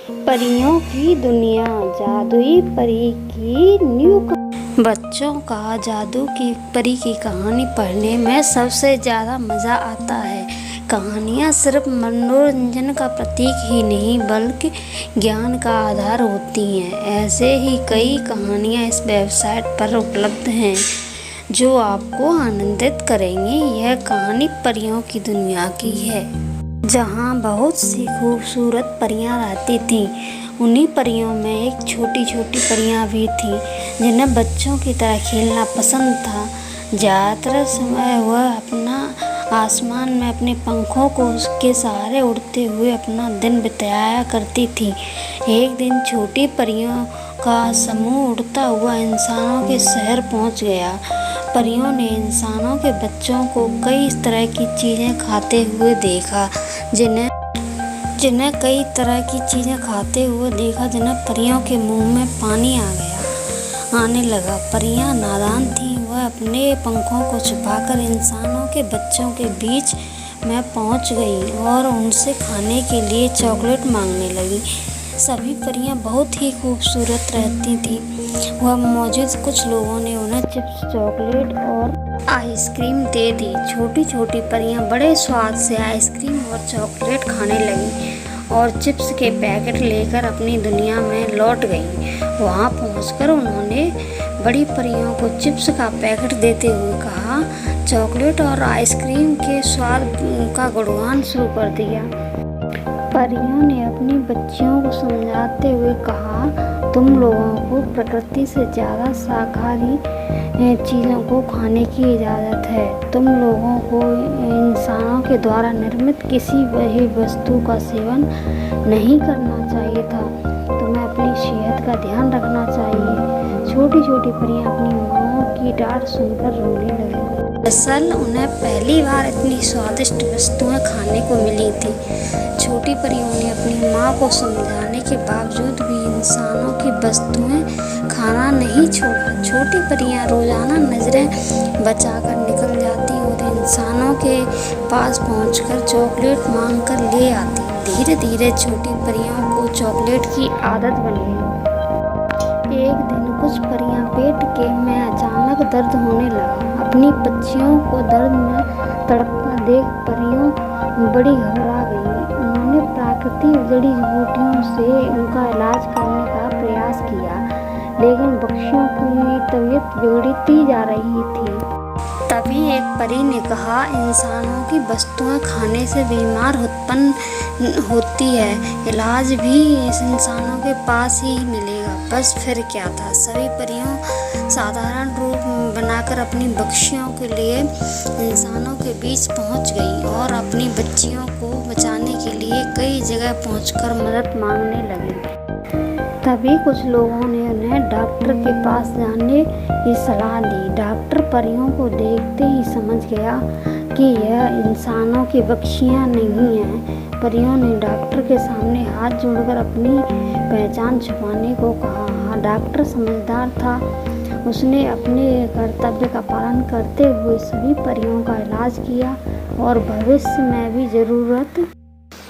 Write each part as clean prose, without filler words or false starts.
परियों की दुनिया, जादुई परी की न्यू। बच्चों का जादू की परी की कहानी पढ़ने में सबसे ज़्यादा मज़ा आता है। कहानियाँ सिर्फ मनोरंजन का प्रतीक ही नहीं बल्कि ज्ञान का आधार होती हैं। ऐसे ही कई कहानियाँ इस वेबसाइट पर उपलब्ध हैं जो आपको आनंदित करेंगी। यह कहानी परियों की दुनिया की है, जहाँ बहुत सी खूबसूरत परियां रहती थीं। उन्हीं परियों में एक छोटी छोटी परियां भी थीं जिन्हें बच्चों की तरह खेलना पसंद था। ज़्यादातर समय वह अपना आसमान में अपने पंखों को उसके सहारे उड़ते हुए अपना दिन बिताया करती थी। एक दिन छोटी परियों का समूह उड़ता हुआ इंसानों के शहर पहुंच गया। परियों ने इंसानों के बच्चों को कई तरह की चीज़ें खाते हुए देखा, जिन्हें परियों के मुंह में पानी आने लगा। परियां नादान थीं, वह अपने पंखों को छुपाकर इंसानों के बच्चों के बीच में पहुंच गई और उनसे खाने के लिए चॉकलेट मांगने लगी। सभी परियां बहुत ही खूबसूरत रहती थीं। वह मौजूद कुछ लोगों ने उन्हें चिप्स, चॉकलेट और आइसक्रीम दे दी। छोटी छोटी परियां बड़े स्वाद से आइसक्रीम और चॉकलेट खाने लगीं और चिप्स के पैकेट लेकर अपनी दुनिया में लौट गईं। वहां पहुंचकर उन्होंने बड़ी परियों को चिप्स का पैकेट देते हुए कहा, चॉकलेट और आइसक्रीम के स्वाद का गुणगान शुरू कर दिया। परियों ने अपनी बच्चियों को समझाते हुए कहा, तुम लोगों को प्रकृति से ज़्यादा शाकाहारी चीज़ों को खाने की इजाज़त है। तुम लोगों को इंसानों के द्वारा निर्मित किसी भी वस्तु का सेवन नहीं करना चाहिए था। तुम्हें अपनी सेहत का ध्यान रखना चाहिए। छोटी छोटी परियां अपनी माँ की डांट सुनकर रोने लगी। दरअसल उन्हें पहली बार इतनी स्वादिष्ट वस्तुएं खाने को मिली थी। छोटी परियों ने अपनी माँ को समझाने के बावजूद भी इंसानों की वस्तुएं खाना नहीं छोड़ा। छोटी परियां रोजाना नजरें बचाकर निकल जाती और इंसानों के पास पहुंचकर चॉकलेट मांगकर ले आती। धीरे धीरे छोटी परियों को चॉकलेट की आदत बन गई। एक दिन कुछ परियां पेट में अचानक दर्द होने लगा। अपनी बच्चियों को दर्द में तड़पता देख परियों बड़ी घबरा गई। उन्होंने प्राकृतिक जड़ी बूटियों से उनका इलाज करने का प्रयास किया, लेकिन बच्चियों की तबीयत बिगड़ती जा रही थी। तभी एक परी ने कहा, इंसानों की वस्तुएं खाने से बीमार उत्पन्न होती है, इलाज भी इंसानों के पास ही मिलेगा। बस फिर क्या था, सभी परियों साधारण रूप बनाकर अपनी बच्चियों के लिए इंसानों के बीच पहुंच गई और अपनी बच्चियों को बचाने के लिए कई जगह पहुंचकर मदद मांगने लगी। तभी कुछ लोगों ने उन्हें डॉक्टर के पास जाने की सलाह दी। डॉक्टर परियों को देखते ही समझ गया कि यह इंसानों की बच्चियां नहीं हैं। परियों ने डॉक्टर के सामने हाथ जोड़कर अपनी पहचान छुपाने को कहा। डॉक्टर समझदार था, उसने अपने कर्तव्य का पालन करते हुए सभी परियों का इलाज किया और भविष्य में भी ज़रूरत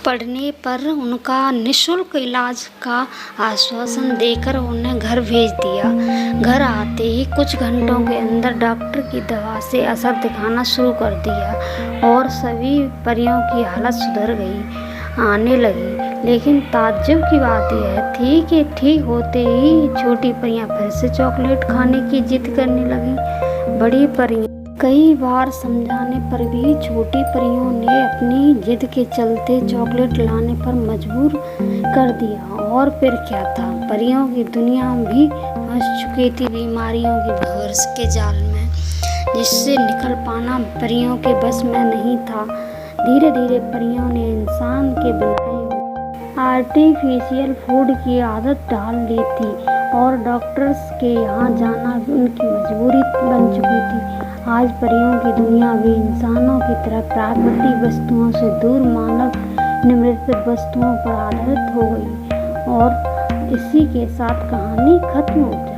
पड़ने पर उनका निःशुल्क इलाज का आश्वासन देकर उन्हें घर भेज दिया। घर आते ही कुछ घंटों के अंदर डॉक्टर की दवा से असर दिखाना शुरू कर दिया और सभी परियों की हालत सुधर आने लगी। लेकिन ताज्जुब की बात यह थी कि ठीक होते ही छोटी परियां फिर से चॉकलेट खाने की जिद करने लगी। बड़ी परियां कई बार समझाने पर भी छोटी परियों ने अपनी जिद के चलते चॉकलेट लाने पर मजबूर कर दिया। और फिर क्या था, परियों की दुनिया भी फंस चुकी थी बीमारियों की भंवर के जाल में, जिससे निकल पाना परियों के बस में नहीं था। धीरे धीरे परियों ने इंसान के बनाए आर्टिफिशियल फूड की आदत डाल ली थी और डॉक्टर्स के यहाँ जाना उनकी मजबूरी बन चुकी थी। आज परियों की दुनिया भी इंसानों की तरह प्राकृतिक वस्तुओं से दूर मानव निर्मित वस्तुओं पर आधारित हो गई और इसी के साथ कहानी खत्म हो जाती है।